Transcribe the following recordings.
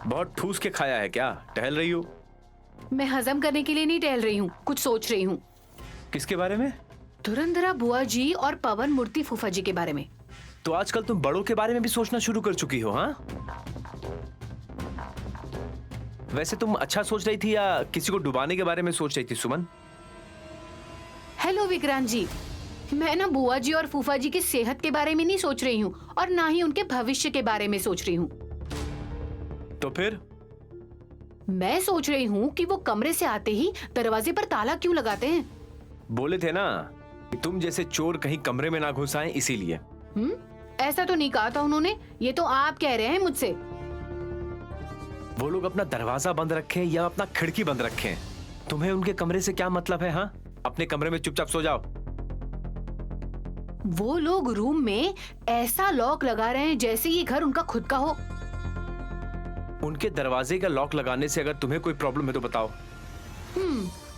बहुत ठूस के खाया है क्या? टहल रही हो? मैं हजम करने के लिए नहीं टहल रही हूँ, कुछ सोच रही हूँ। किसके बारे में? धुरंधरा बुआ जी और पवन मूर्ति फूफा जी के बारे में। तो आजकल तुम बड़ों के बारे में भी सोचना शुरू कर चुकी हो, हाँ? वैसे तुम अच्छा सोच रही थी या किसी को डुबाने के बारे में सोच रही थी सुमन? हेलो विक्रांत जी, मैं ना बुआ जी और फूफा जी की सेहत के बारे में नहीं सोच रही हूँ और ना ही उनके भविष्य के बारे में सोच रही हूँ। तो फिर? मैं सोच रही हूँ कि वो कमरे से आते ही दरवाजे पर ताला क्यों लगाते हैं? बोले थे ना कि तुम जैसे चोर कहीं कमरे में ना घुस आए, इसीलिए। ऐसा तो नहीं कहा था उन्होंने, ये तो आप कह रहे हैं मुझसे। वो लोग अपना दरवाजा बंद रखें या अपना खिड़की बंद रखें, तुम्हें उनके कमरे से क्या मतलब है? हाँ, अपने कमरे में चुपचाप सो जाओ। वो लोग रूम में ऐसा लॉक लगा रहे हैं जैसे ये घर उनका खुद का हो। उनके दरवाजे का लॉक लगाने से अगर तुम्हें कोई प्रॉब्लम है तो बताओ।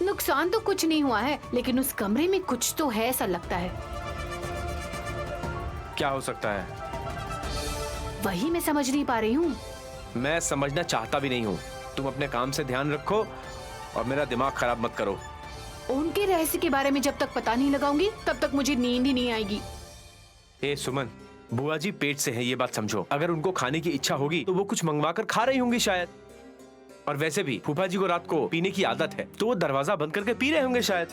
नुकसान तो कुछ नहीं हुआ है, लेकिन उस कमरे में कुछ तो है ऐसा लगता है। क्या हो सकता है? वही मैं समझ नहीं पा रही हूँ। मैं समझना चाहता भी नहीं हूँ। तुम अपने काम से ध्यान रखो और मेरा दिमाग खराब मत करो। उनके रहस्य के बारे में जब तक पता नहीं लगाऊंगी तब तक मुझे नींद ही नहीं आएगी। ए सुमन, बुआ जी पेट से है, ये बात समझो। अगर उनको खाने की इच्छा होगी तो वो कुछ मंगवा कर खा रही होंगी शायद। और वैसे भी फूफा जी को रात को पीने की आदत है, तो वो दरवाजा बंद करके पी रहे होंगे शायद।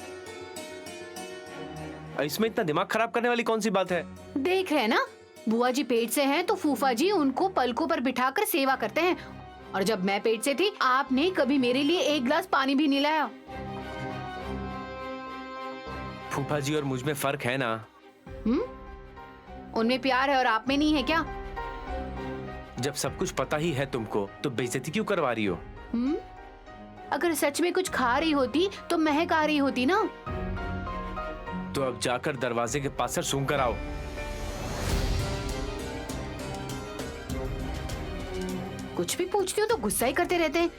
इसमें इतना दिमाग खराब करने वाली कौन सी बात है? देख रहे हैं ना, बुआ जी पेट से हैं तो फूफा जी उनको पलकों पर बिठाकर सेवा करते हैं, और जब मैं पेट से थी आपने कभी मेरे लिए एक गिलास पानी भी नहीं लाया। फूफा जी और मुझ में फर्क है ना। उनमें प्यार है और आप में नहीं है क्या? जब सब कुछ पता ही है तुमको, तो बेइज्जती क्यों करवा रही हो? अगर सच में कुछ खा रही होती तो महक आ रही होती ना। तो अब जाकर दरवाजे के पास से सूंघ कर आओ। कुछ भी पूछती हो तो गुस्सा ही करते रहते हैं,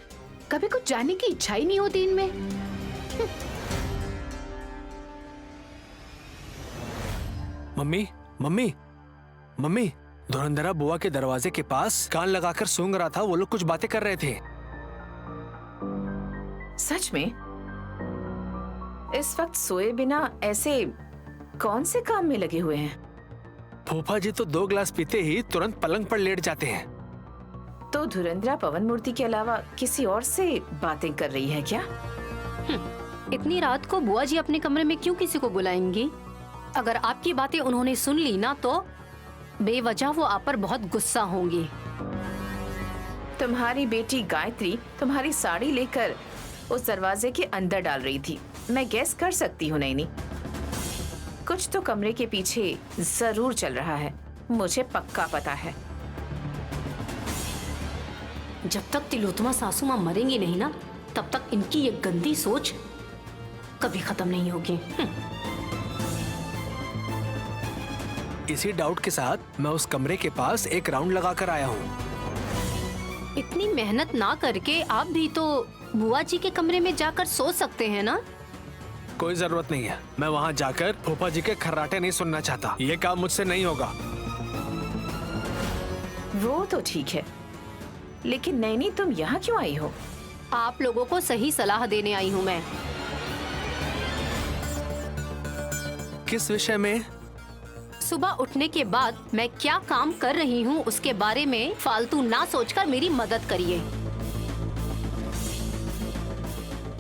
कभी कुछ जानने की इच्छा ही नहीं होती इनमें। मम्मी मम्मी मम्मी, धुरंधरा बुआ के दरवाजे के पास कान लगाकर सूंघ रहा था। वो लोग कुछ बातें कर रहे थे। सच में? इस वक्त सोए बिना ऐसे कौन से काम में लगे हुए हैं? फूफा जी तो 2 गिलास पीते ही तुरंत पलंग पर लेट जाते हैं। तो धुरंधरा पवन मूर्ति के अलावा किसी और से बातें कर रही है क्या? इतनी रात को बुआ जी अपने कमरे में क्यों किसी को बुलाएंगी? अगर आपकी बातें उन्होंने सुन ली ना तो बेवजह वो आप पर बहुत गुस्सा होंगी। तुम्हारी बेटी गायत्री तुम्हारी साड़ी लेकर उस दरवाजे के अंदर डाल रही थी। मैं गैस कर सकती हूँ नैनी, कुछ तो कमरे के पीछे जरूर चल रहा है, मुझे पक्का पता है। जब तक तिलोत्तमा सासू माँ मरेंगी नहीं ना, तब तक इनकी ये गंदी सोच कभी खत्म नहीं होगी। इसी डाउट के साथ मैं उस कमरे के पास एक राउंड लगाकर आया हूँ। इतनी मेहनत ना करके आप भी तो बुआ जी के कमरे में जाकर सो सकते हैं ना। कोई जरूरत नहीं है, मैं वहाँ जाकर फूफा जी के खर्राटे नहीं सुनना चाहता। ये काम मुझसे नहीं होगा। वो तो ठीक है, लेकिन नैनी तुम यहाँ क्यों आई हो? आप लोगों को सही सलाह देने आई हूँ मैं। किस विषय में? सुबह उठने के बाद मैं क्या काम कर रही हूँ उसके बारे में फालतू ना सोचकर मेरी मदद करिए।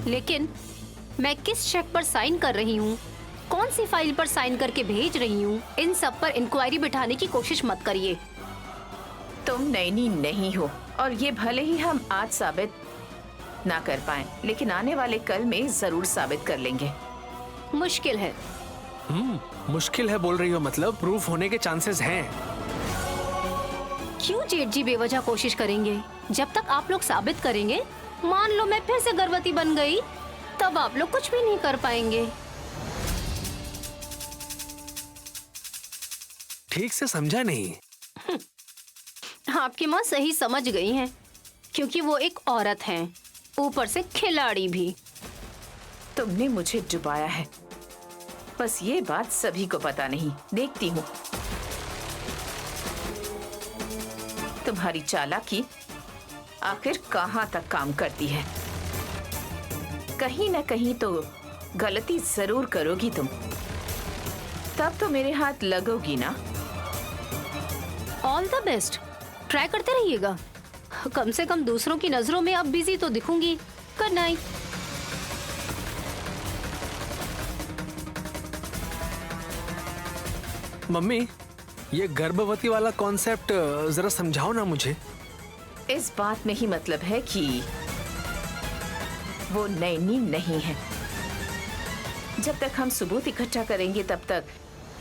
लेकिन मैं किस चेक पर साइन कर रही हूँ, कौन सी फाइल पर साइन करके भेज रही हूँ, इन सब पर इंक्वायरी बिठाने की कोशिश मत करिए। तुम नैनी नहीं हो, और ये भले ही हम आज साबित ना कर पाए, लेकिन आने वाले कल में जरूर साबित कर लेंगे। मुश्किल है। मुश्किल है बोल रही हो, मतलब प्रूफ होने के चांसेस हैं। क्यों जेठ जी बेवजह कोशिश करेंगे? जब तक आप लोग साबित करेंगे, मान लो मैं फिर से गर्भवती बन गई, तब आप लोग कुछ भी नहीं कर पाएंगे। ठीक से समझा नहीं। आपकी माँ सही समझ गई हैं, क्योंकि वो एक औरत हैं, ऊपर से खिलाड़ी भी। तुमने मुझे डुबाया है, बस ये बात सभी को पता नहीं। देखती हूँ तुम्हारी चालाकी आखिर कहाँ तक काम करती है। कहीं न कहीं तो गलती जरूर करोगी तुम, तब तो मेरे हाथ लगोगी ना। ऑल द बेस्ट, ट्राई करते रहिएगा। कम से कम दूसरों की नजरों में अब बिजी तो दिखूंगी। Good night. मम्मी, ये गर्भवती वाला कॉन्सेप्ट जरा समझाओ ना मुझे। इस बात में ही मतलब है कि वो नैनी नहीं है। जब तक हम सबूत इकट्ठा करेंगे तब तक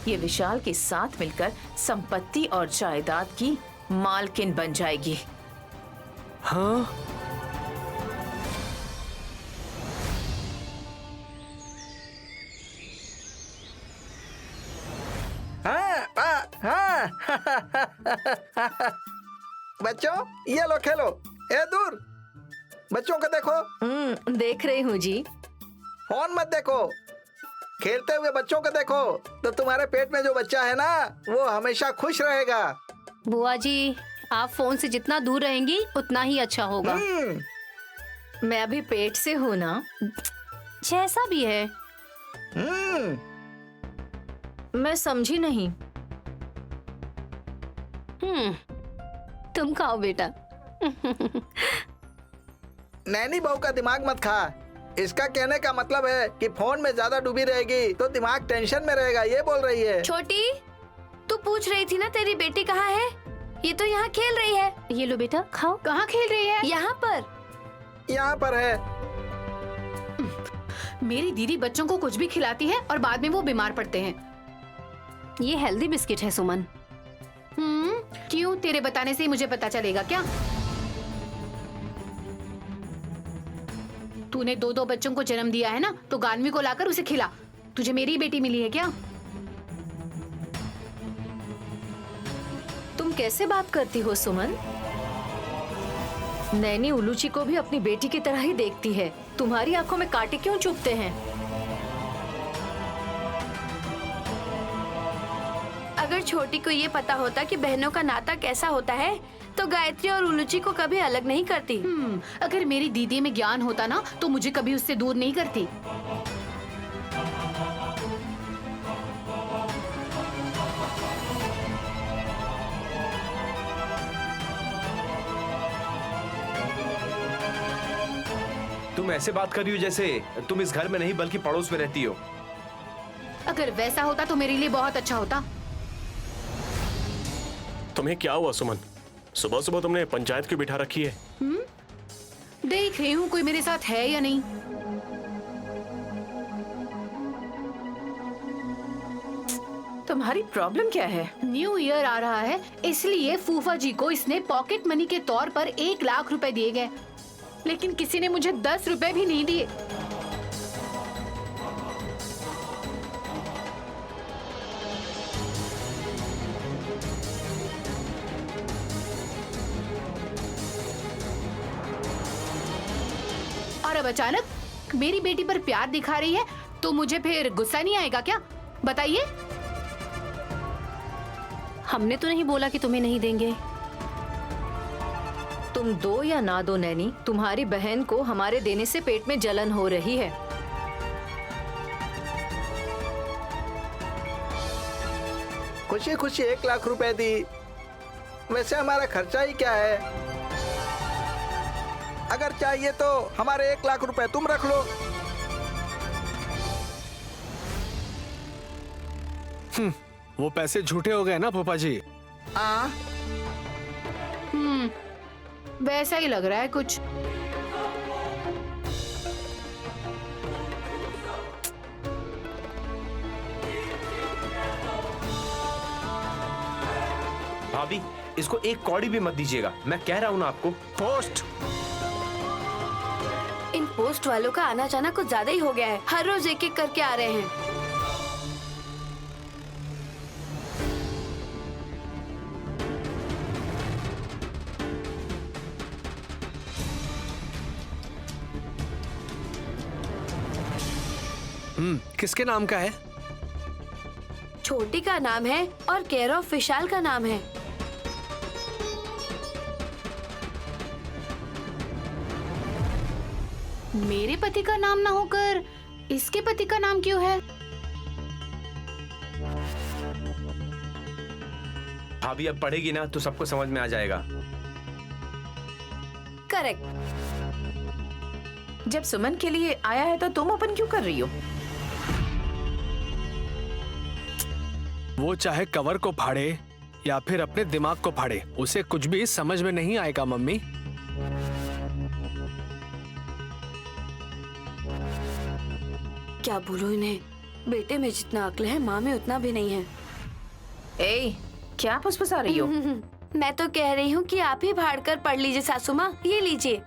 ये विशाल के साथ मिलकर संपत्ति और जायदाद की मालकिन बन जाएगी। हाँ, बच्चों ये लो खेलो। ए दूर, बच्चों को देखो। देख रही हूँ जी। फोन मत देखो, खेलते हुए बच्चों को देखो तो तुम्हारे पेट में जो बच्चा है ना वो हमेशा खुश रहेगा। बुआ जी, आप फोन से जितना दूर रहेंगी उतना ही अच्छा होगा। मैं अभी पेट से हूँ ना। जैसा भी है। मैं समझी नहीं। तुम खाओ बेटा। नैनी बहू का दिमाग मत खा। इसका कहने का मतलब है कि फोन में ज्यादा डूबी रहेगी तो दिमाग टेंशन में रहेगा, ये बोल रही है। छोटी, तू पूछ रही थी ना तेरी बेटी कहाँ है? ये तो यहाँ खेल रही है। ये लो बेटा, खाओ। कहाँ खेल रही है? यहाँ पर। यहाँ पर है। मेरी दीदी बच्चों को कुछ भी खिलाती है और बाद में वो बीमार पड़ते हैं। ये हेल्दी बिस्किट है सुमन। क्यों? तेरे बताने से ही मुझे पता चलेगा क्या? तूने दो बच्चों को जन्म दिया है ना, तो गानवी को लाकर उसे खिला। तुझे मेरी बेटी मिली है क्या? तुम कैसे बात करती हो सुमन? नैनी उलूची को भी अपनी बेटी की तरह ही देखती है। तुम्हारी आंखों में कांटे क्यों चुभते हैं? अगर छोटी को ये पता होता कि बहनों का नाता कैसा होता है तो गायत्री और उलूची को कभी अलग नहीं करती। अगर मेरी दीदी में ज्ञान होता ना तो मुझे कभी उससे दूर नहीं करती। तुम ऐसे बात कर रही हो जैसे तुम इस घर में नहीं बल्कि पड़ोस में रहती हो। अगर वैसा होता तो मेरे लिए बहुत अच्छा होता। तुम्हें क्या हुआ सुमन? सुबह सुबह तुमने पंचायत क्यों बिठा रखी है? देख रही हूँ कोई मेरे साथ है या नहीं। तुम्हारी प्रॉब्लम क्या है? न्यू ईयर आ रहा है, इसलिए फूफा जी को इसने पॉकेट मनी के तौर पर 1 लाख रुपए दिए गए, लेकिन किसी ने मुझे 10 रुपए भी नहीं दिए। और अब अचानक मेरी बेटी पर प्यार दिखा रही है तो मुझे फिर गुस्सा नहीं आएगा क्या? बताइए। हमने तो नहीं बोला कि तुम्हें नहीं देंगे। तुम दो या ना दो नैनी, तुम्हारी बहन को हमारे देने से पेट में जलन हो रही है। खुशी खुशी 1 लाख रुपए दी। वैसे हमारा खर्चा ही क्या है? अगर चाहिए तो हमारे 1 लाख रुपए तुम रख लो। वो पैसे झूठे हो गए ना फूफा जी। हाँ, वैसा ही लग रहा है कुछ। भाभी, इसको एक कौड़ी भी मत दीजिएगा, मैं कह रहा हूँ ना आपको। पोस्ट। इन पोस्ट वालों का आना जाना कुछ ज्यादा ही हो गया है। हर रोज एक एक करके आ रहे हैं। किसके नाम का है? छोटी का नाम है और केयर ऑफ विशाल का नाम है। मेरे पति का नाम ना होकर इसके पति का नाम क्यों है? भाभी अब पढ़ेगी ना तो सबको समझ में आ जाएगा। करेक्ट। जब सुमन के लिए आया है तो तुम ओपन क्यों कर रही हो? वो चाहे कवर को फाड़े या फिर अपने दिमाग को फाड़े, उसे कुछ भी समझ में नहीं आएगा मम्मी। क्या बोलूं इन्हें, बेटे में जितना अक्ल है माँ में उतना भी नहीं है। ए, क्या फुसफुसा रही हो? मैं तो कह रही हूँ कि आप ही फाड़ कर पढ़ लीजिए सासू माँ, ये लीजिए।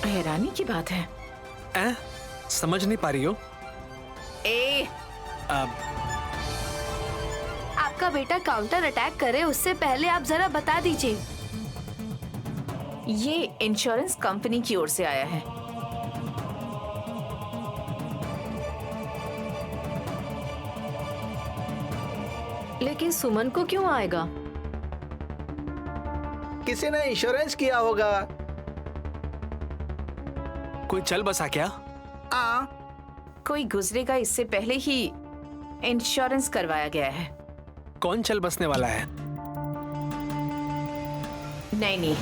हैरानी की बात है। समझ नहीं पा रही हो? ए, आपका बेटा काउंटर अटैक करे उससे पहले आप जरा बता दीजिए। ये इंश्योरेंस कंपनी की ओर से आया है। लेकिन सुमन को क्यों आएगा? किसी ने इंश्योरेंस किया होगा। कोई चल बसा क्या? कोई गुजरेगा इससे पहले ही इंश्योरेंस करवाया गया है। कौन चल बसने वाला है? नहीं।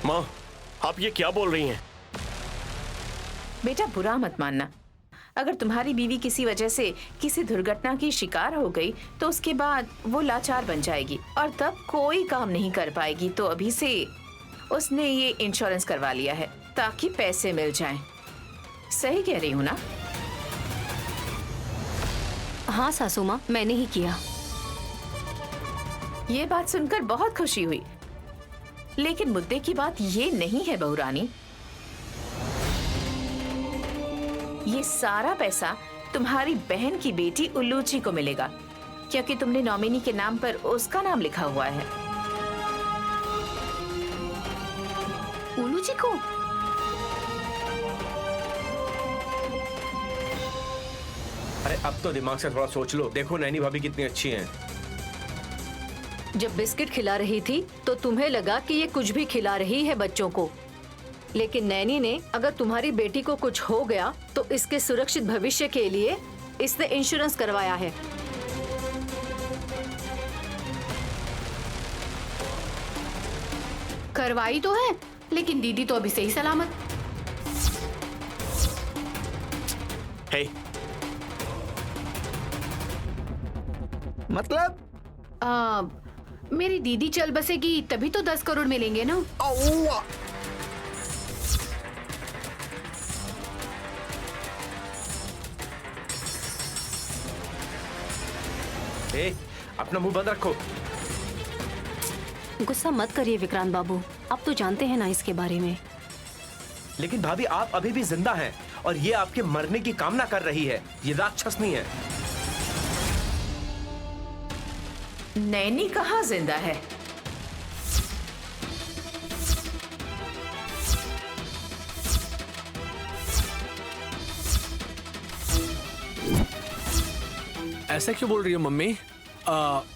माँ, आप ये क्या बोल रही हैं? बेटा बुरा मत मानना। अगर तुम्हारी बीवी किसी वजह से किसी दुर्घटना की शिकार हो गई तो उसके बाद वो लाचार बन जाएगी और तब कोई काम नहीं कर पाएगी। तो अभी से उसने ये इंश्योरेंस करवा लिया है ताकि पैसे मिल जाएं। सही कह रही हूँ ना? हाँ सासू माँ, मैंने ही किया। ये बात सुनकर बहुत खुशी हुई, लेकिन मुद्दे की बात ये नहीं है बहू रानी। ये सारा पैसा तुम्हारी बहन की बेटी उल्लूची को मिलेगा क्योंकि तुमने नॉमिनी के नाम पर उसका नाम लिखा हुआ है। उल्लूची को? अरे अब तो दिमाग से थोड़ा सोच लो। देखो नैनी भाभी कितनी अच्छी हैं। जब बिस्किट खिला रही थी तो तुम्हें लगा कि ये कुछ भी खिला रही है बच्चों को, लेकिन नैनी ने अगर तुम्हारी बेटी को कुछ हो गया तो इसके सुरक्षित भविष्य के लिए इसने इंश्योरेंस करवाया है। करवाई तो है, लेकिन दीदी तो अभी सही सलामत। हे, मतलब मेरी दीदी चल बसेगी तभी तो 10 करोड़ मिलेंगे ना। अपना मुंह बंद रखो। गुस्सा मत करिए विक्रांत बाबू, आप तो जानते हैं ना इसके बारे में। लेकिन भाभी आप अभी भी जिंदा हैं और ये आपके मरने की कामना कर रही है। ये राक्षस नहीं है। नैनी कहाँ जिंदा है? ऐसा क्यों बोल रही हो मम्मी?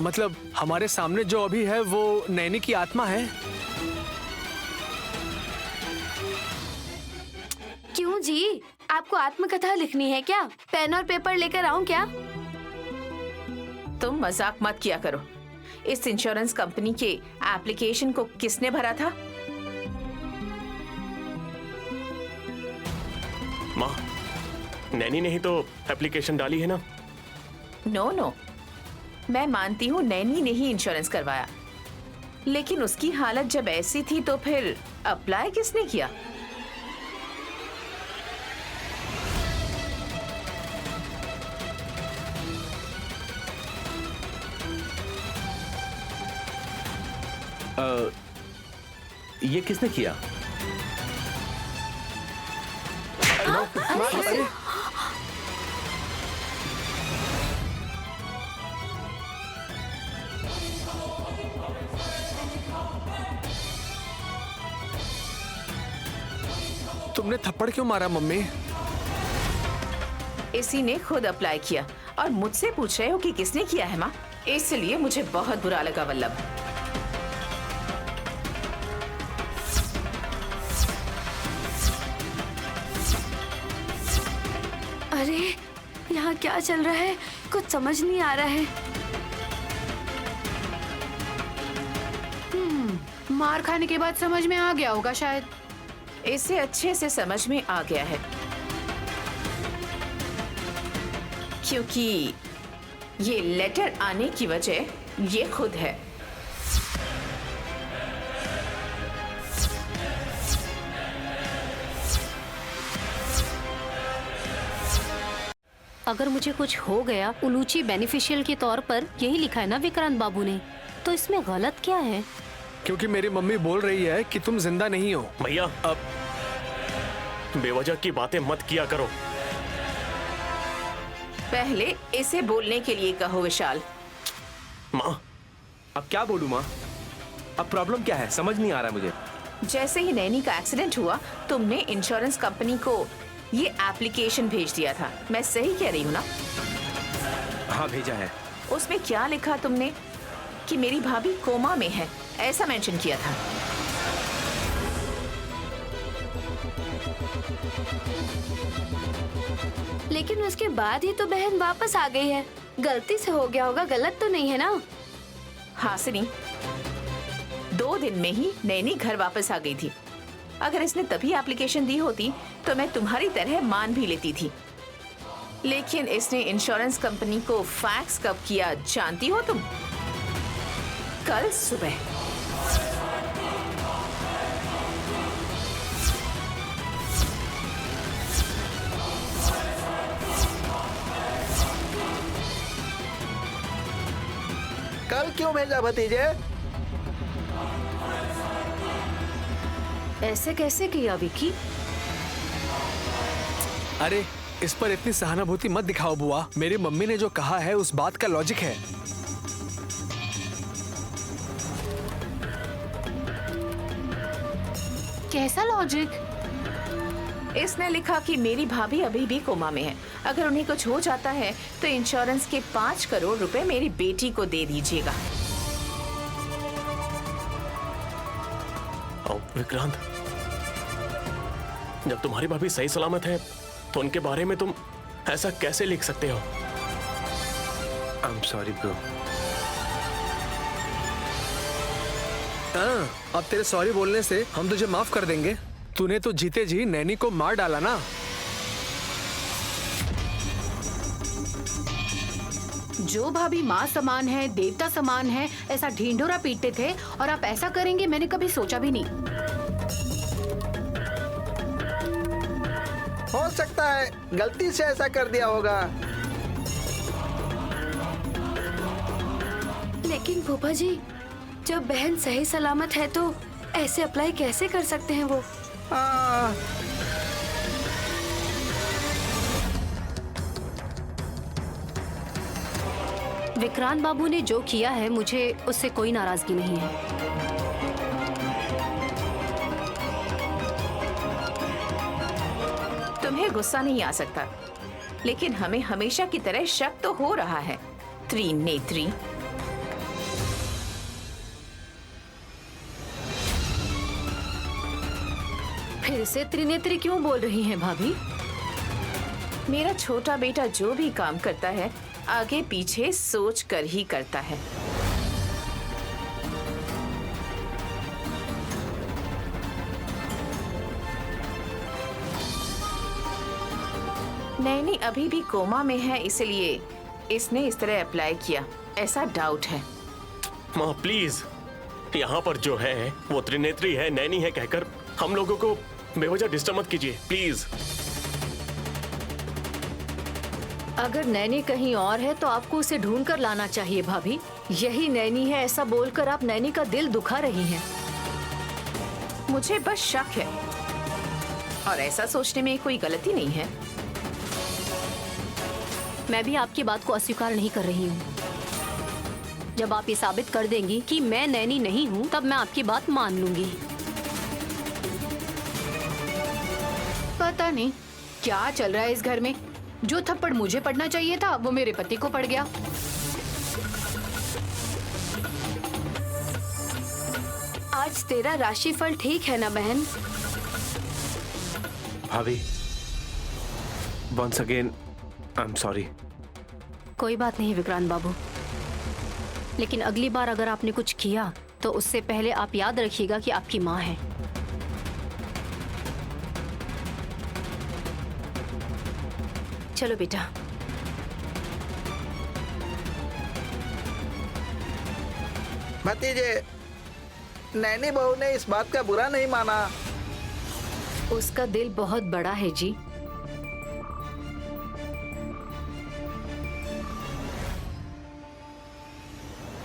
मतलब हमारे सामने जो अभी है वो नैनी की आत्मा है। क्यों जी, आपको आत्मकथा लिखनी है क्या? पेन और पेपर लेकर आऊं क्या? तुम मजाक मत किया करो। इस इंश्योरेंस कंपनी के एप्लीकेशन को किसने भरा था? माँ, नैनी ने ही तो एप्लीकेशन डाली है ना। नो, मैं मानती हूँ नैनी ने ही इंश्योरेंस करवाया, लेकिन उसकी हालत जब ऐसी थी तो फिर अप्लाई किसने किया? ये किसने किया? तुमने थप्पड़ क्यों मारा मम्मी? इसी ने खुद अप्लाई किया और मुझसे पूछ रहे हो कि किसने किया है माँ? इसलिए मुझे बहुत बुरा लगा वल्लभ। अरे यहाँ क्या चल रहा है, कुछ समझ नहीं आ रहा है। मार खाने के बाद समझ में आ गया होगा शायद। इसे अच्छे से समझ में आ गया है, क्योंकि ये लेटर आने की वजह ये खुद है। अगर मुझे कुछ हो गया उलूची बेनिफिशियल के तौर पर, यही लिखा है ना विक्रांत बाबू ने, तो इसमें गलत क्या है? क्योंकि मेरी मम्मी बोल रही है कि तुम जिंदा नहीं हो। भैया अब बेवजह की बातें मत किया करो। पहले इसे बोलने के लिए कहो विशाल। माँ अब क्या बोलूं माँ? अब प्रॉब्लम क्या है, समझ नहीं आ रहा मुझे। जैसे ही नैनी का एक्सीडेंट हुआ, तुमने इंश्योरेंस कंपनी को ये एप्लीकेशन भेज दिया था। मैं सही कह रही हूँ ना? हाँ भेजा है। उसमें क्या लिखा तुमने? कि मेरी भाभी कोमा में है, ऐसा मेंशन किया था। लेकिन उसके बाद ही तो बहन वापस आ गई है। गलती से हो गया होगा, गलत तो नहीं है ना? हासिनी, 2 दिन में ही नैनी घर वापस आ गई थी। अगर इसने तभी एप्लीकेशन दी होती तो मैं तुम्हारी तरह मान भी लेती थी। लेकिन इसने इंश्योरेंस कंपनी को फैक्स कब किया जानती हो तुम? कल सुबह। कल क्यों भेजा भतीजे? ऐसे कैसे किया विकी? अरे इस पर इतनी सहानुभूति मत दिखाओ बुआ। मेरी मम्मी ने जो कहा है उस बात का लॉजिक है। कैसा लॉजिक? इसने लिखा कि मेरी भाभी अभी भी कोमा में है। अगर उन्हें कुछ हो जाता है तो इंश्योरेंस के 5 करोड़ रुपए मेरी बेटी को दे दीजिएगा। विक्रांत, जब तुम्हारी भाभी सही सलामत है तो उनके बारे में तुम ऐसा कैसे लिख सकते हो? I am sorry bro. अब तेरे सॉरी बोलने से हम तुझे माफ कर देंगे। तूने तो जीते जी नैनी को मार डाला ना। जो भाभी माँ समान है, देवता समान है, ऐसा ढिंढोरा पीटते थे और आप ऐसा करेंगे मैंने कभी सोचा भी नहीं। हो सकता है गलती से ऐसा कर दिया होगा। लेकिन फूफा जी, जब बहन सही सलामत है तो ऐसे अप्लाई कैसे कर सकते हैं वो? हाँ। विक्रांत बाबू ने जो किया है मुझे उससे कोई नाराजगी नहीं है। तुम्हें गुस्सा नहीं आ सकता, लेकिन हमें हमेशा की तरह शक तो हो रहा है। त्रिनेत्री, फिर से त्रिनेत्री क्यों बोल रही हैं भाभी? मेरा छोटा बेटा जो भी काम करता है आगे पीछे सोच कर ही करता है। नैनी अभी भी कोमा में है, इसलिए इसने इस तरह अप्लाई किया, ऐसा डाउट है। माँ प्लीज, यहाँ पर जो है वो त्रिनेत्री है, नैनी है कहकर हम लोगों को बेवजह डिस्टर्ब मत कीजिए प्लीज। अगर नैनी कहीं और है तो आपको उसे ढूंढ कर लाना चाहिए भाभी। यही नैनी है ऐसा बोलकर आप नैनी का दिल दुखा रही हैं। मुझे बस शक है और ऐसा सोचने में कोई गलती नहीं है। मैं भी आपकी बात को अस्वीकार नहीं कर रही हूँ। जब आप ये साबित कर देंगी कि मैं नैनी नहीं हूँ, तब मैं आपकी बात मान लूंगी। पता नहीं क्या चल रहा है इस घर में। जो थप्पड़ मुझे पड़ना चाहिए था वो मेरे पति को पड़ गया। आज तेरा राशिफल ठीक है ना बहन? भाभी, once again, I'm sorry. कोई बात नहीं विक्रांत बाबू, लेकिन अगली बार अगर आपने कुछ किया तो उससे पहले आप याद रखिएगा कि आपकी माँ है। चलो बेटा। भतीजे, नैनी बहू ने इस बात का बुरा नहीं माना। उसका दिल बहुत बड़ा है जी।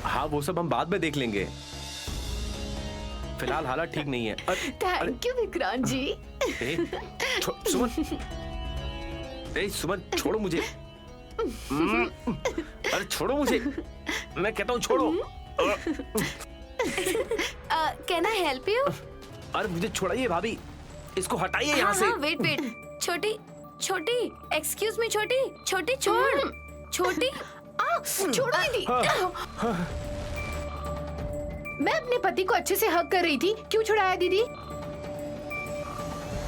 हाँ, वो सब हम बाद में देख लेंगे। फिलहाल हालत ठीक नहीं है। थैंक यू विक्रांत जी। सुमन, सुमन छोड़ो मुझे। अरे छोड़ो मुझे, मैं कहता हूँ छोड़ो। Can I help you? अरे मुझे छोड़ाइए भाभी, इसको हटाइए यहाँ से। वेट वेट, छोटी छोटी, एक्सक्यूज मी, छोटी छोटी छोड़, छोटी छोड़ो दीदी। मैं अपने पति को अच्छे से हक कर रही थी, क्यों छुड़ाया दीदी?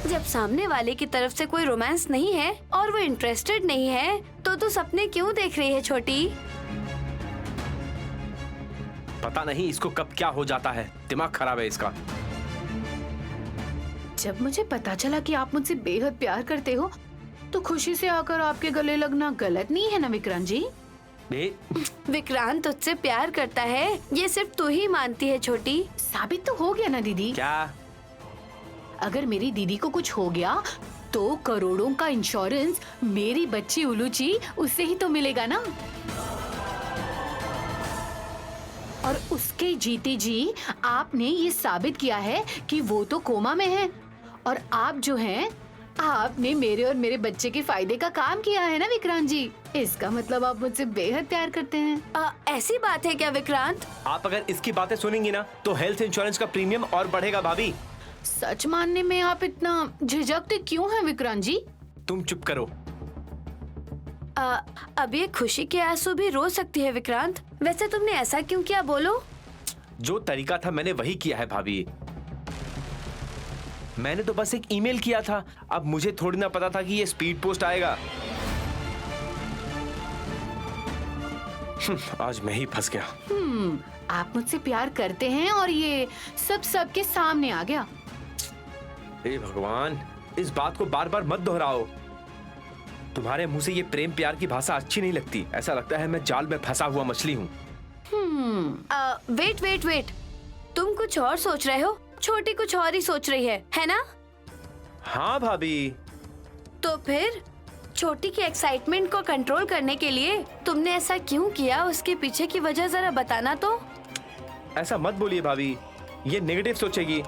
जब सामने वाले की तरफ से कोई रोमांस नहीं है और वो इंटरेस्टेड नहीं है तो तू सपने क्यों देख रही है छोटी? पता नहीं इसको कब क्या हो जाता है, दिमाग खराब है इसका। जब मुझे पता चला कि आप मुझसे बेहद प्यार करते हो तो खुशी से आकर आपके गले लगना गलत नहीं है ना विक्रांत जी? विक्रांत तुझसे प्यार करता है, ये सिर्फ तू ही मानती है छोटी। साबित तो हो गया ना दीदी। क्या? अगर मेरी दीदी को कुछ हो गया तो करोड़ों का इंश्योरेंस मेरी बच्ची उलूची उससे ही तो मिलेगा ना। और उसके जीते जी आपने ये साबित किया है कि वो तो कोमा में है और आप जो हैं, आपने मेरे और मेरे बच्चे के फायदे का काम किया है ना विक्रांत जी। इसका मतलब आप मुझसे बेहद प्यार करते हैं। ऐसी बात है क्या विक्रांत? आप अगर इसकी बातें सुनेंगी ना तो हेल्थ इंश्योरेंस का प्रीमियम और बढ़ेगा भाभी। सच मानने में आप इतना झिझकते क्यों हैं विक्रांत जी? तुम चुप करो। अब ये खुशी के आंसू भी रो सकती है विक्रांत। वैसे तुमने ऐसा क्यों किया, बोलो? जो तरीका था मैंने वही किया है भाभी। मैंने तो बस एक ईमेल किया था, अब मुझे थोड़ी ना पता था कि ये स्पीड पोस्ट आएगा। आज मैं ही फंस गया। आप मुझसे प्यार करते हैं और ये सब सबके सामने आ गया। हे भगवान, इस बात को बार बार मत दोहराओ। तुम्हारे मुंह से ये प्रेम प्यार की भाषा अच्छी नहीं लगती। ऐसा लगता है मैं जाल में फंसा हुआ मछली हूँ। वेट वेट वेट, तुम कुछ और सोच रहे हो, छोटी कुछ और ही सोच रही है ना? हाँ भाभी। तो फिर छोटी की एक्साइटमेंट को कंट्रोल करने के लिए तुमने ऐसा क्यों किया, उसके पीछे की वजह जरा बताना तो। ऐसा मत बोलिए भाभी, ये नेगेटिव सोचेगी।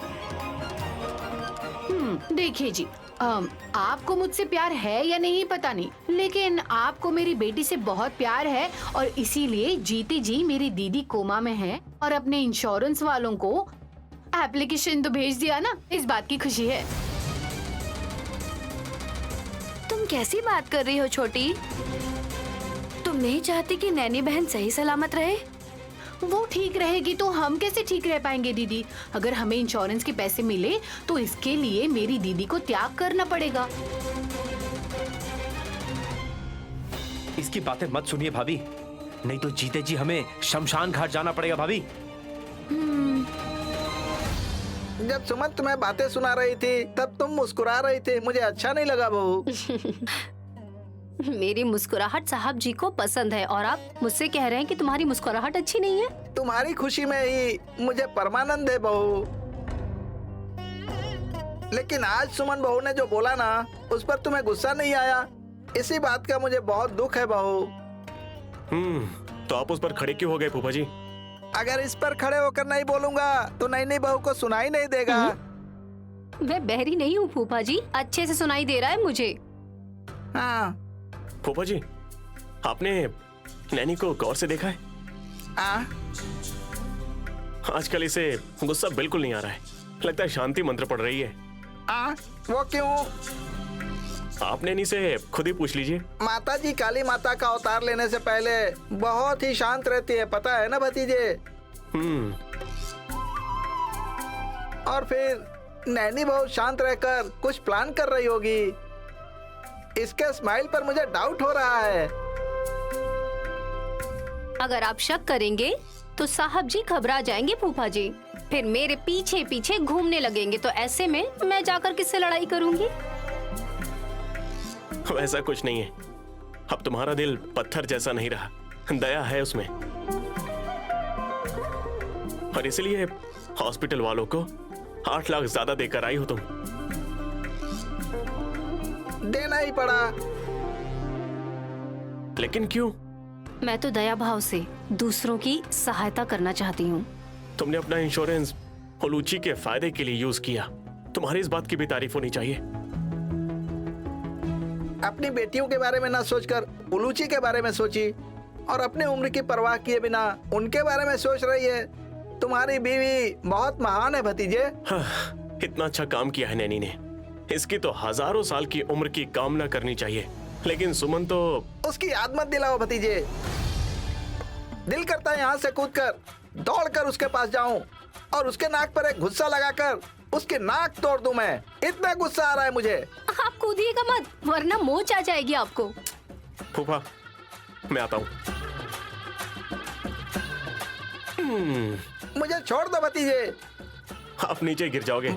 देखिए जी, आपको मुझसे प्यार है या नहीं पता नहीं, लेकिन आपको मेरी बेटी से बहुत प्यार है और इसीलिए जीते जी मेरी दीदी कोमा में है और अपने इंश्योरेंस वालों को एप्लीकेशन तो भेज दिया ना, इस बात की खुशी है। तुम कैसी बात कर रही हो छोटी? तुम नहीं चाहती कि नैनी बहन सही सलामत रहे? वो ठीक रहेगी तो हम कैसे ठीक रह पाएंगे दीदी? अगर हमें इंश्योरेंस के पैसे मिले तो इसके लिए मेरी दीदी को त्याग करना पड़ेगा। इसकी बातें मत सुनिए भाभी, नहीं तो जीते जी हमें शमशान घाट जाना पड़ेगा भाभी। जब सुमन तुम्हें बातें सुना रही थी तब तुम मुस्कुरा रही थी, मुझे अच्छा नहीं लगा बहू। मेरी मुस्कुराहट साहब जी को पसंद है और आप मुझसे कह रहे हैं कि तुम्हारी मुस्कुराहट अच्छी नहीं है। तुम्हारी खुशी में ही मुझे परमानंद है बहू। लेकिन आज सुमन बहू ने जो बोला ना, उस पर तुम्हें गुस्सा नहीं आया, इसी बात का मुझे बहुत दुख है बहू। तो आप उस पर खड़े क्यों हो गए फूफा जी? अगर इस पर खड़े होकर नहीं बोलूंगा तो नई बहू को सुनाई नहीं देगा। मैं बहरी नहीं हूँ फूफा जी, अच्छे से सुनाई दे रहा है मुझे। हाँ। फूफा जी, आपने नैनी को गौर से देखा है? आजकल इसे गुस्सा बिल्कुल नहीं आ रहा है, लगता है शांति मंत्र पढ़ रही है। वो क्यों? आप नैनी से खुद ही पूछ लीजिए। माता जी काली माता का अवतार लेने से पहले बहुत ही शांत रहती है, पता है ना भतीजे? और फिर नैनी बहुत शांत रहकर कुछ प्लान कर रही होगी। इसके स्माइल पर मुझे डाउट हो रहा है। अगर आप शक करेंगे तो साहब जी घबरा जाएंगे फूफा जी, फिर मेरे पीछे पीछे घूमने लगेंगे, तो ऐसे में मैं जाकर किससे लड़ाई करूंगी? वैसा कुछ नहीं है, अब तुम्हारा दिल पत्थर जैसा नहीं रहा, दया है उसमें। और इसलिए हॉस्पिटल वालों को 8 लाख ज्यादा देकर आई हो तुम। देना ही पड़ा। लेकिन क्यों? मैं तो दया भाव से दूसरों की सहायता करना चाहती हूँ। तुमने अपना इंश्योरेंस उलूची के फायदे के लिए यूज किया, तुम्हारी इस बात की भी तारीफ होनी चाहिए। अपनी बेटियों के बारे में ना सोचकर उलूची के बारे में सोची, और अपने उम्र की परवाह किए बिना उनके बारे में सोच रही है। तुम्हारी बीवी बहुत महान है भतीजे। हाँ, इतना अच्छा काम किया है नैनी ने, इसकी तो हजारों साल की उम्र की कामना करनी चाहिए। लेकिन सुमन तो उसकी याद मत दिलाओ भतीजे। दिल करता है यहाँ से कूदकर दौड़कर उसके पास जाऊं और उसके नाक पर एक गुस्सा लगाकर उसकी नाक तोड़ दूं। मैं इतना गुस्सा आ रहा है मुझे। आप कूदिएगा मत, वरना मोच आ जाएगी आपको। फूफा, मैं आता हूँ। मुझे छोड़ दो भतीजे। आप नीचे गिर जाओगे।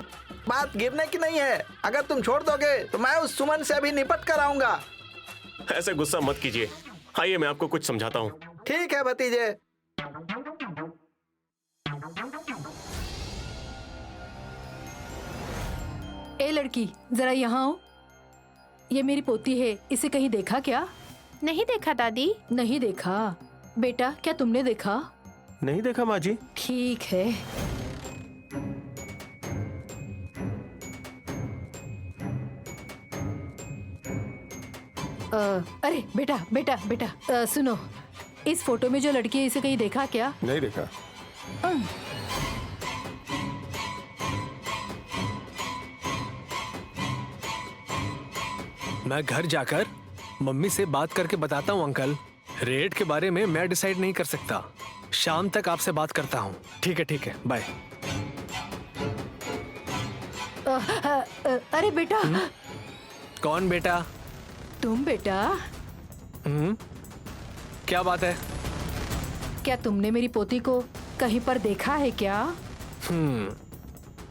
बात गिरने की नहीं है, अगर तुम छोड़ दोगे तो मैं उस सुमन से अभी निपट कर आऊंगा। ऐसे गुस्सा मत कीजिए, आइए मैं आपको कुछ समझाता हूँ। ठीक है भतीजे। ए लड़की, जरा यहाँ आओ। ये मेरी पोती है, इसे कहीं देखा क्या? नहीं देखा दादी। नहीं देखा? बेटा, क्या तुमने देखा? नहीं देखा माँ जी। ठीक है। अरे बेटा बेटा बेटा, सुनो, इस फोटो में जो लड़की है इसे कहीं देखा क्या? नहीं देखा। मैं घर जाकर मम्मी से बात करके बताता हूँ अंकल। रेट के बारे में मैं डिसाइड नहीं कर सकता, शाम तक आपसे बात करता हूँ। ठीक है, बाय। अरे बेटा। कौन बेटा? तुम बेटा। क्या बात है? क्या तुमने मेरी पोती को कहीं पर देखा है क्या?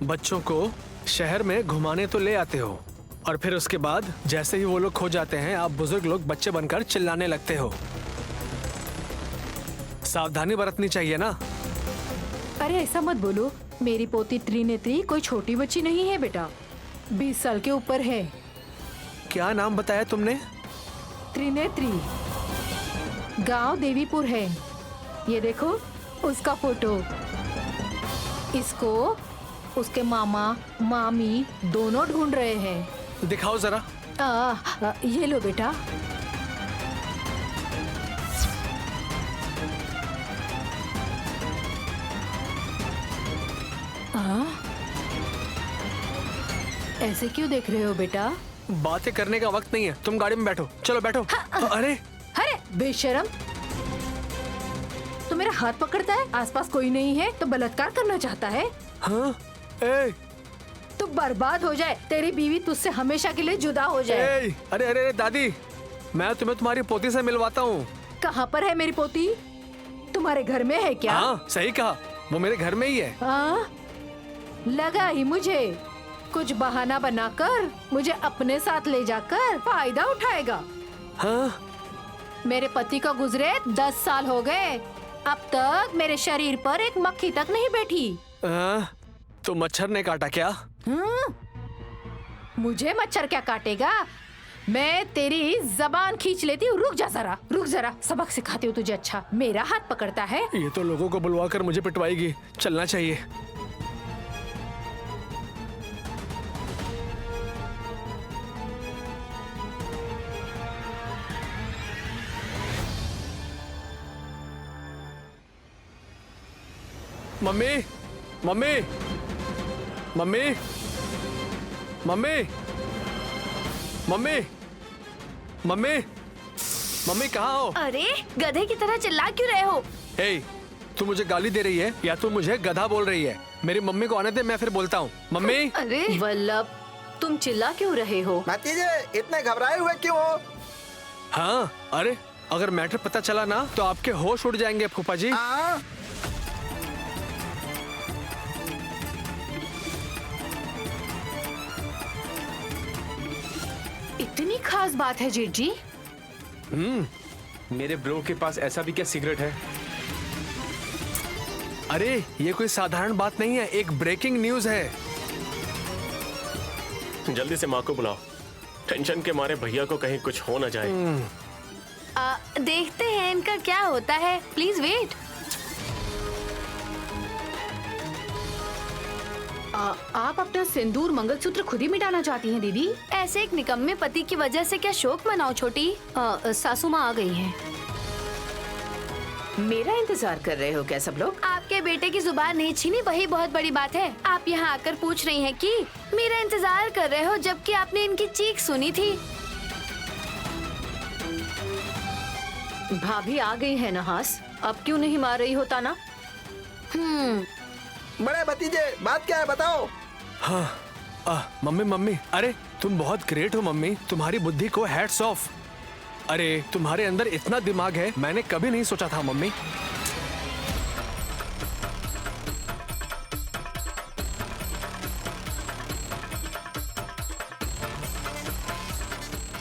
बच्चों को शहर में घुमाने तो ले आते हो, और फिर उसके बाद जैसे ही वो लोग खो जाते हैं आप बुजुर्ग लोग बच्चे बनकर चिल्लाने लगते हो। सावधानी बरतनी चाहिए ना। अरे ऐसा मत बोलो, मेरी पोती त्रिनेत्री कोई छोटी बच्ची नहीं है बेटा, 20 साल के ऊपर है। क्या नाम बताया तुमने? त्रिनेत्री। गांव देवीपुर है। ये देखो उसका फोटो। इसको उसके मामा मामी दोनों ढूंढ रहे हैं। दिखाओ जरा। ये लो बेटा। ऐसे क्यों देख रहे हो बेटा? बातें करने का वक्त नहीं है, तुम गाड़ी में बैठो। चलो बैठो। अरे बेशरम, तो मेरा हाथ पकड़ता है, आसपास कोई नहीं है तो बलात्कार करना चाहता है। हाँ? ए, तू बर्बाद हो जाए, तेरी बीवी तुझसे हमेशा के लिए जुदा हो जाए। अरे दादी, मैं तुम्हें तुम्हारी पोती से मिलवाता हूँ। कहाँ पर है मेरी पोती? तुम्हारे घर में है क्या? हाँ सही कहा, वो मेरे घर में ही है। हाँ, लगा ही मुझे, कुछ बहाना बनाकर मुझे अपने साथ ले जाकर फायदा उठाएगा। हाँ? मेरे पति को गुजरे 10 साल हो गए, अब तक मेरे शरीर पर एक मक्खी तक नहीं बैठी। तो मच्छर ने काटा क्या? मुझे मच्छर क्या काटेगा? मैं तेरी जबान खींच लेती हूँ। रुक जरा सबक सिखाती हूँ तुझे। अच्छा मेरा हाथ पकड़ता है। ये तो लोगों को बुलवा कर मुझे पिटवाएगी। चलना चाहिए। Mummy mummy mummy mummy mummy mummy mummy कहाँ हो? अरे गधे की तरह चिल्ला क्यों रहे हो? हे, तू मुझे गाली दे रही है या तू मुझे गधा बोल रही है? मेरी मम्मी को आने दे, मैं फिर बोलता हूँ। मम्मी। अरे वल्लभ, तुम चिल्ला क्यों रहे हो? भतीजे इतने घबराए हुए क्यों हो? हाँ, अरे अगर मैटर पता चला ना तो आपके होश उड़ जाएंगे फूफा जी। इतनी खास बात है जेठ जी? मेरे ब्रो के पास ऐसा भी क्या सिगरेट है? अरे ये कोई साधारण बात नहीं है, एक ब्रेकिंग न्यूज है। जल्दी से माँ को बुलाओ। टेंशन के मारे भैया को कहीं कुछ हो ना जाए। देखते हैं इनका क्या होता है। Please wait. आप अपना सिंदूर मंगलसूत्र खुद ही मिटाना चाहती हैं दीदी? ऐसे एक निकम्मे पति की वजह से क्या शोक मनाओ छोटी? सासू माँ आ गई हैं। मेरा इंतजार कर रहे हो क्या सब लोग? आपके बेटे की जुबान नहीं छीनी, वही बहुत बड़ी बात है। आप यहाँ आकर पूछ रही हैं कि मेरा इंतजार कर रहे हो, जबकि आपने इनकी चीख सुनी थी। भाभी आ गई है नहास, अब क्यों नहीं मार रही होता ना? बड़े भतीजे बात क्या है बताओ? हाँ, मम्मी मम्मी, अरे तुम बहुत ग्रेट हो मम्मी, तुम्हारी बुद्धि को हैट्स ऑफ। अरे तुम्हारे अंदर इतना दिमाग है, मैंने कभी नहीं सोचा था मम्मी।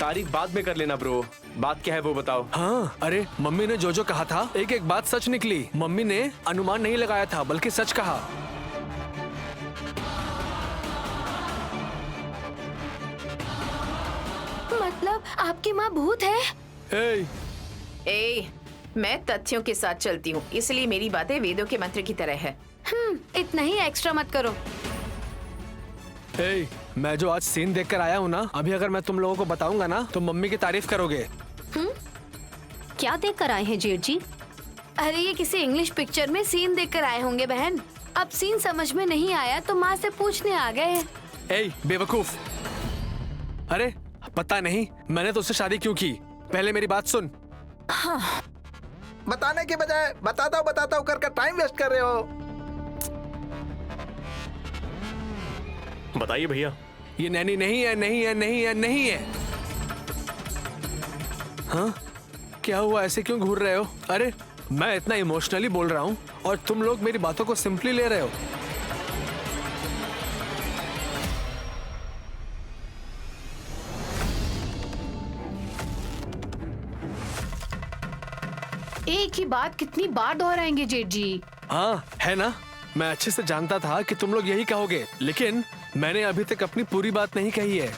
तारीफ बाद में कर लेना ब्रो। बात क्या है वो बताओ। हाँ, अरे मम्मी ने जो कहा था एक एक बात सच निकली। मम्मी ने अनुमान नहीं लगाया था बल्कि सच कहा। मतलब आपकी माँ भूत है? मैं तथ्यों के साथ चलती हूँ, इसलिए मेरी बातें वेदों के मंत्र की तरह है। इतना ही एक्स्ट्रा मत करो। मैं जो आज सीन देखकर आया हूँ ना, अभी अगर मैं तुम लोगों को बताऊंगा ना तो मम्मी की तारीफ करोगे। क्या देख कर आए हैं जेठ जी? अरे ये किसी इंग्लिश पिक्चर में सीन देखकर आए होंगे बहन। अब सीन समझ में नहीं आया तो माँ से पूछने आ गए। बेवकूफ। अरे पता नहीं मैंने तो उससे शादी क्यों की, पहले मेरी बात सुन। बताने के बजाय बताता हूँ कर टाइम वेस्ट कर रहे हो। बताइए भैया। ये नैनी नहीं है, नहीं है, नहीं है, नहीं है। हाँ, क्या हुआ, ऐसे क्यों घूर रहे हो? अरे मैं इतना इमोशनली बोल रहा हूँ और तुम लोग मेरी बातों को सिंपली ले रहे हो। एक ही बात कितनी बार दोहराएंगे जेठ जी? हाँ है ना, मैं अच्छे से जानता था कि तुम लोग यही कहोगे, लेकिन मैंने अभी तक अपनी पूरी बात नहीं कही है।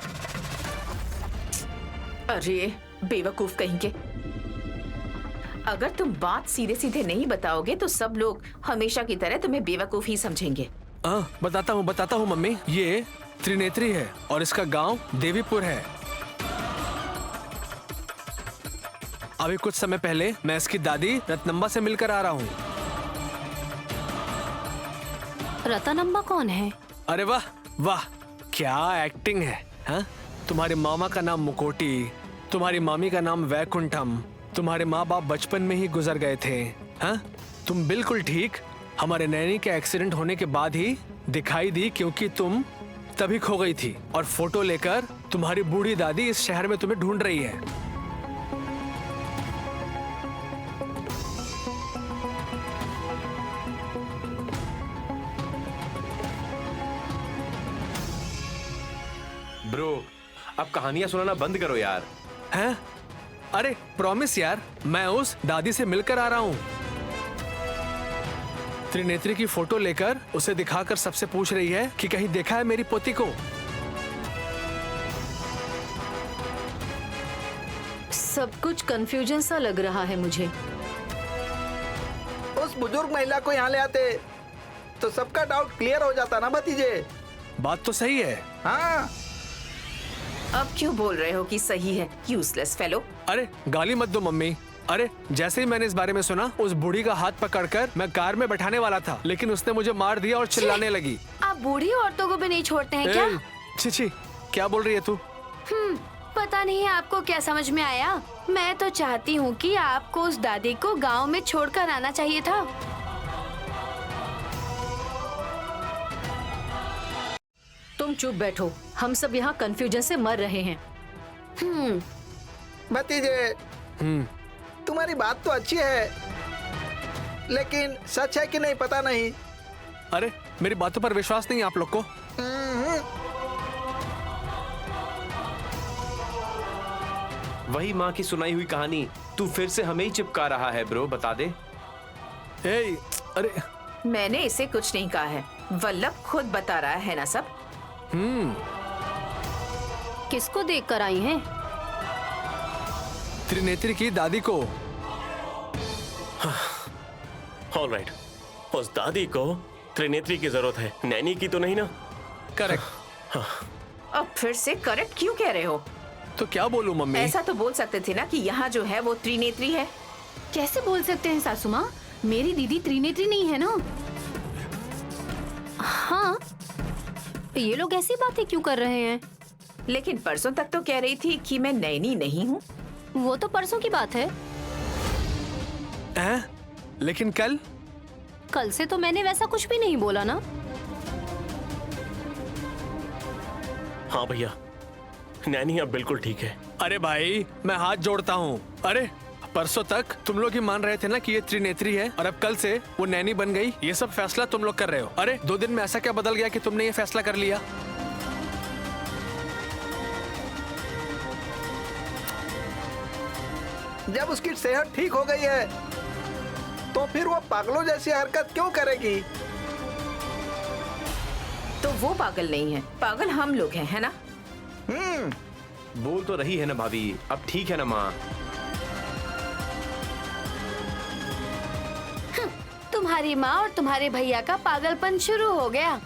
अरे बेवकूफ कहेंगे। अगर तुम बात सीधे सीधे नहीं बताओगे तो सब लोग हमेशा की तरह तुम्हें बेवकूफ ही समझेंगे। बताता हूँ मम्मी। ये त्रिनेत्री है और इसका गांव देवीपुर है। अभी कुछ समय पहले मैं इसकी दादी रत्नम्बा से मिलकर आ रहा हूँ। रतनम्बा कौन है? अरे वाह वाह, क्या एक्टिंग है। हाँ? तुम्हारे मामा का नाम मुकोटी, तुम्हारी मामी का नाम वैकुंठम, तुम्हारे माँ बाप बचपन में ही गुजर गए थे। हाँ? तुम बिल्कुल ठीक हमारे नैनी के एक्सीडेंट होने के बाद ही दिखाई दी, क्योंकि तुम तभी खो गई थी और फोटो लेकर तुम्हारी बूढ़ी दादी इस शहर में तुम्हें ढूंढ रही है। ब्रो अब कहानियां सुनाना बंद करो यार। हैं? अरे प्रॉमिस यार, मैं उस दादी से मिलकर आ रहा हूँ। त्रिनेत्री की फोटो लेकर उसे दिखाकर सबसे पूछ रही है कि कहीं देखा है मेरी पोती को। सब कुछ कंफ्यूजन सा लग रहा है मुझे। उस बुजुर्ग महिला को यहाँ ले आते तो सबका डाउट क्लियर हो जाता ना भतीजे। बात तो सही है। हाँ, अब क्यों बोल रहे हो कि सही है, यूजलेस फेलो। अरे गाली मत दो मम्मी। अरे जैसे ही मैंने इस बारे में सुना, उस बूढ़ी का हाथ पकड़कर मैं कार में बैठाने वाला था, लेकिन उसने मुझे मार दिया और चिल्लाने लगी। आप बूढ़ी औरतों को भी नहीं छोड़ते हैं क्या? छी, क्या बोल रही है तू? पता नहीं आपको क्या समझ में आया। मैं तो चाहती हूँ कि आपको उस दादी को गांव में छोड़कर आना चाहिए था। तुम चुप बैठो, हम सब यहाँ कंफ्यूजन से मर रहे हैं। भतीजे तुम्हारी बात तो अच्छी है, लेकिन सच है कि नहीं पता नहीं। अरे मेरी बातों पर विश्वास नहीं है आप लोग को? वही माँ की सुनाई हुई कहानी तू फिर से हमें ही चिपका रहा है ब्रो, बता दे। अरे मैंने इसे कुछ नहीं कहा है, वल्लभ खुद बता रहा है ना सब। किसको देख कर आई हैं? त्रिनेत्री की दादी को। ऑलराइट, उस दादी को त्रिनेत्री की जरूरत है, नैनी की तो नहीं ना? करेक्ट। अब फिर से करेक्ट क्यों कह रहे हो? तो क्या बोलूं मम्मी? ऐसा तो बोल सकते थे ना कि यहाँ जो है वो त्रिनेत्री है। कैसे बोल सकते हैं सासू माँ? मेरी दीदी त्रिनेत्री नहीं है ना। हाँ, ये लोग ऐसी बातें क्यों कर रहे हैं? लेकिन परसों तक तो कह रही थी कि मैं नैनी नहीं हूँ। वो तो परसों की बात है। लेकिन कल से तो मैंने वैसा कुछ भी नहीं बोला ना। हाँ भैया, नैनी अब बिल्कुल ठीक है। अरे भाई मैं हाथ जोड़ता हूँ। अरे परसों तक तुम लोग ही मान रहे थे ना कि ये त्रिनेत्री है, और अब कल से वो नैनी बन गई। ये सब फैसला तुम लोग कर रहे हो। अरे 2 दिन में ऐसा क्या बदल गया कि तुमने ये फैसला कर लिया? जब उसकी सेहत ठीक हो गई है तो फिर वो पागलों जैसी हरकत क्यों करेगी? तो वो पागल नहीं है, पागल हम लोग हैं, है ना? बोल तो रही है ना भाभी, अब ठीक है ना माँ? तुम्हारी माँ और तुम्हारे भैया का पागलपन शुरू हो गया।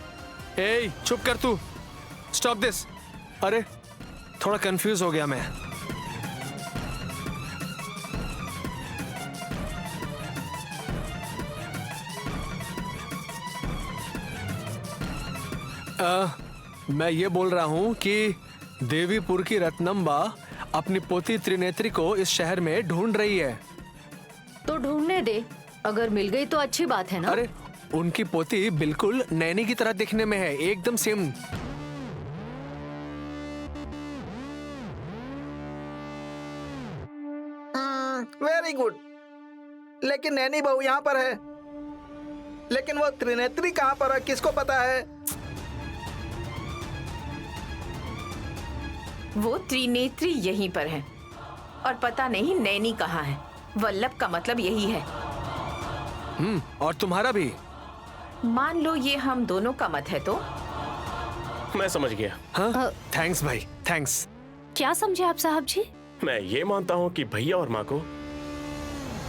चुप कर तू। Stop this. अरे थोड़ा कंफ्यूज हो गया मैं। मैं ये बोल रहा हूँ कि देवीपुर की रत्नम्बा अपनी पोती त्रिनेत्री को इस शहर में ढूंढ रही है। तो ढूंढने दे, अगर मिल गई तो अच्छी बात है ना। अरे उनकी पोती बिल्कुल नैनी की तरह दिखने में है, एकदम सेम। वेरी गुड, लेकिन नैनी बहू यहाँ पर है, लेकिन वो त्रिनेत्री कहाँ पर है किसको पता है? वो त्रिनेत्री यहीं पर है और पता नहीं नैनी कहाँ है। वल्लभ का मतलब यही है। और तुम्हारा भी? मान लो ये हम दोनों का मत है तो? मैं समझ गया। हाँ, थैंक्स भाई, थैंक्स। क्या समझे आप साहब जी? मैं ये मानता हूँ कि भैया और माँ को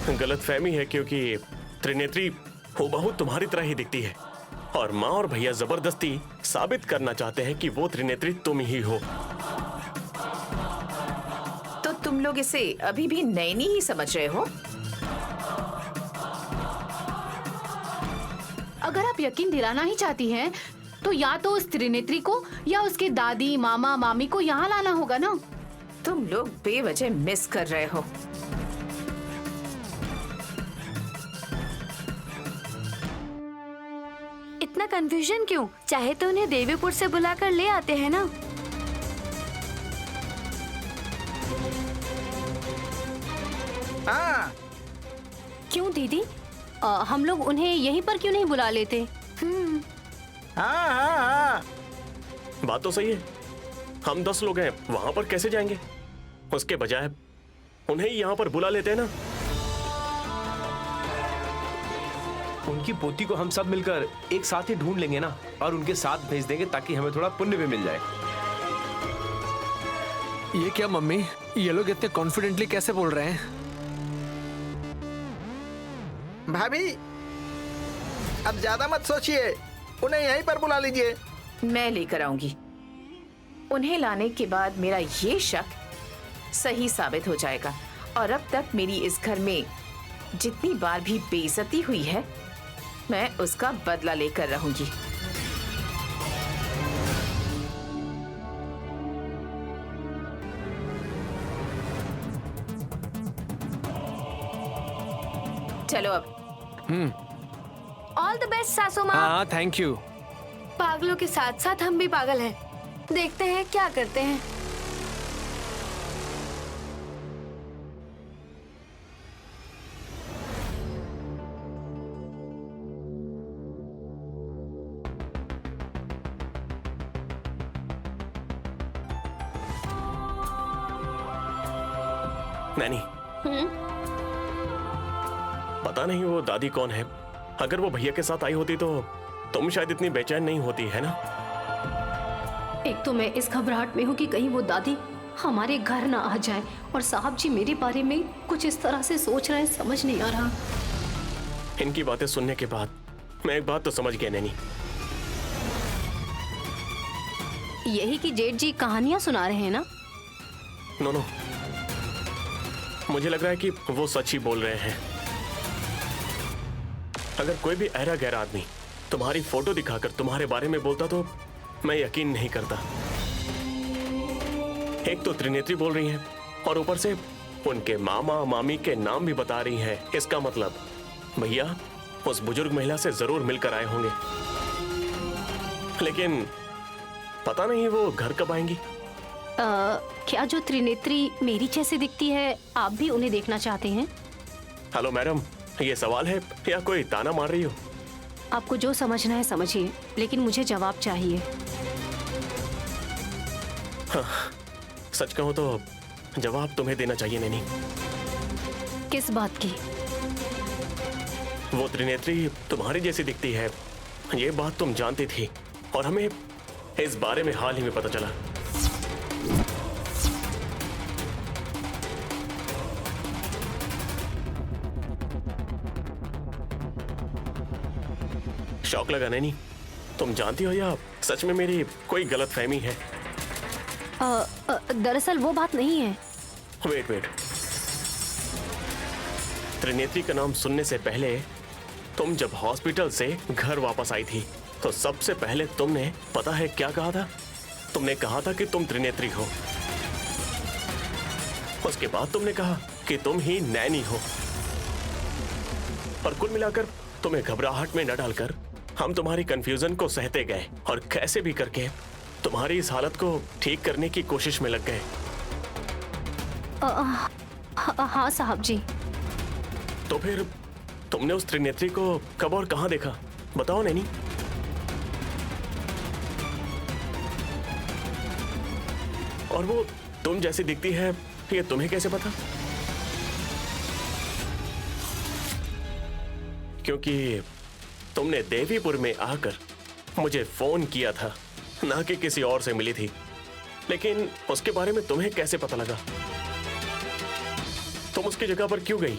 गलतफहमी है, क्योंकि त्रिनेत्री हूबहू तुम्हारी तरह ही दिखती है, और माँ और भैया जबरदस्ती साबित करना चाहते हैं कि वो त्रिनेत्री तुम ही हो। तो तुम लोग इसे अभी भी नैनी ही समझ रहे हो? अगर आप यकीन दिलाना ही चाहती हैं, तो या तो उस त्रिनेत्री को या उसके दादी मामा मामी को यहाँ लाना होगा ना। तुम लोग बेवजह मिस कर रहे हो। इतना कंफ्यूजन क्यों? चाहे तो उन्हें देवीपुर से बुलाकर ले आते हैं ना। हाँ, क्यों दीदी? हम लोग उन्हें यहीं पर क्यों नहीं बुला लेते? हाँ, हाँ, हाँ। बात तो सही है, हम 10 लोग हैं, वहां पर कैसे जाएंगे? उसके बजाय उन्हें यहाँ पर बुला लेते हैं ना। उनकी पोती को हम सब मिलकर एक साथ ही ढूंढ लेंगे ना, और उनके साथ भेज देंगे ताकि हमें थोड़ा पुण्य भी मिल जाए। ये क्या मम्मी, ये लोग इतने कॉन्फिडेंटली कैसे बोल रहे हैं? भाभी, अब ज्यादा मत सोचिए, उन्हें यहीं पर बुला लीजिए। मैं लेकर आऊंगी। उन्हें लाने के बाद मेरा ये शक सही साबित हो जाएगा और अब तक मेरी इस घर में जितनी बार भी बेइज्जती हुई है, मैं उसका बदला लेकर रहूंगी। चलो अब। ऑल द बेस्ट सासू माँ। हाँ, थैंक यू। पागलों के साथ साथ हम भी पागल हैं। देखते हैं क्या करते हैं। नैनी, पता नहीं वो दादी कौन है। अगर वो भैया के साथ आई होती तो तुम शायद इतनी बेचैन नहीं होती, है ना? एक तो मैं इस घबराहट में हूँ कि कहीं वो दादी हमारे घर ना आ जाए, और साहब जी मेरे बारे में कुछ इस तरह से सोच रहे हैं, समझ नहीं आ रहा। इनकी बातें सुनने के बाद मैं एक बात तो समझ गया नैनी। यही कि जेठ जी कहानियां सुना रहे हैं ना? नो, मुझे लग रहा है कि वो सच ही बोल रहे हैं। अगर कोई भी ऐरा गैरा आदमी तुम्हारी फोटो दिखाकर तुम्हारे बारे में बोलता तो मैं यकीन नहीं करता। एक तो त्रिनेत्री बोल रही हैं और ऊपर से उनके मामा मामी के नाम भी बता रही हैं। इसका मतलब भैया उस बुजुर्ग महिला से जरूर मिलकर आए होंगे, लेकिन पता नहीं वो घर कब आएंगी। क्या जो त्रिनेत्री मेरी जैसे दिखती है, आप भी उन्हें देखना चाहते हैं? हेलो मैडम, ये सवाल है या कोई ताना मार रही हो? आपको जो समझना है समझिए, लेकिन मुझे जवाब चाहिए। हाँ, सच कहूं तो जवाब तुम्हें देना चाहिए नैनी। किस बात की? वो त्रिनेत्री तुम्हारी जैसी दिखती है, ये बात तुम जानती थी और हमें इस बारे में हाल ही में पता चला। शौक लगा नैनी? तुम जानती हो या सच में मेरी कोई गलत फहमी है? दरअसल वो बात नहीं है। वेट, त्रिनेत्री का नाम सुनने से पहले तुम जब हॉस्पिटल से घर वापस आई थी तो सबसे पहले तुमने पता है क्या कहा था? तुमने कहा था कि तुम त्रिनेत्री हो। उसके बाद तुमने कहा कि तुम ही नैनी हो। और कुल मिलाकर तुम्हें घबराहट में न डालकर हम तुम्हारी कंफ्यूजन को सहते गए और कैसे भी करके तुम्हारी इस हालत को ठीक करने की कोशिश में लग गए। हाँ साहब जी। तो फिर तुमने उस त्रिनेत्री को कब और कहां देखा, बताओ नैनी। और वो तुम जैसी दिखती है ये तुम्हें कैसे पता? क्योंकि तुमने देवीपुर में आकर मुझे फोन किया था, ना कि किसी और से मिली थी। लेकिन उसके बारे में तुम्हें कैसे पता लगा? तुम उसकी जगह पर क्यों गई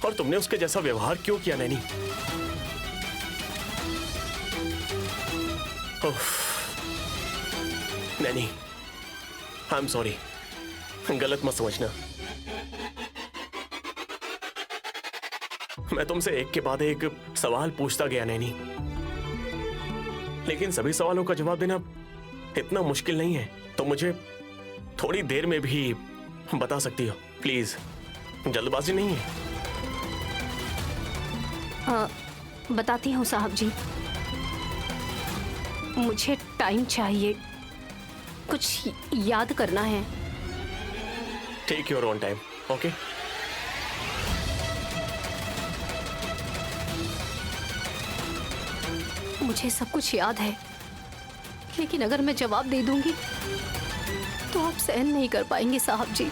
और तुमने उसके जैसा व्यवहार क्यों किया Naini? Naini, I am sorry, गलत मत समझना। मैं तुमसे एक के बाद एक सवाल पूछता गया नैनी, लेकिन सभी सवालों का जवाब देना इतना मुश्किल नहीं है। तो मुझे थोड़ी देर में भी बता सकती हो, प्लीज। जल्दबाजी नहीं है। बताती हूँ साहब जी, मुझे टाइम चाहिए, कुछ याद करना है। Take your own time, okay? मुझे सब कुछ याद है, लेकिन अगर मैं जवाब दे दूंगी तो आप सहन नहीं कर पाएंगे साहब जी।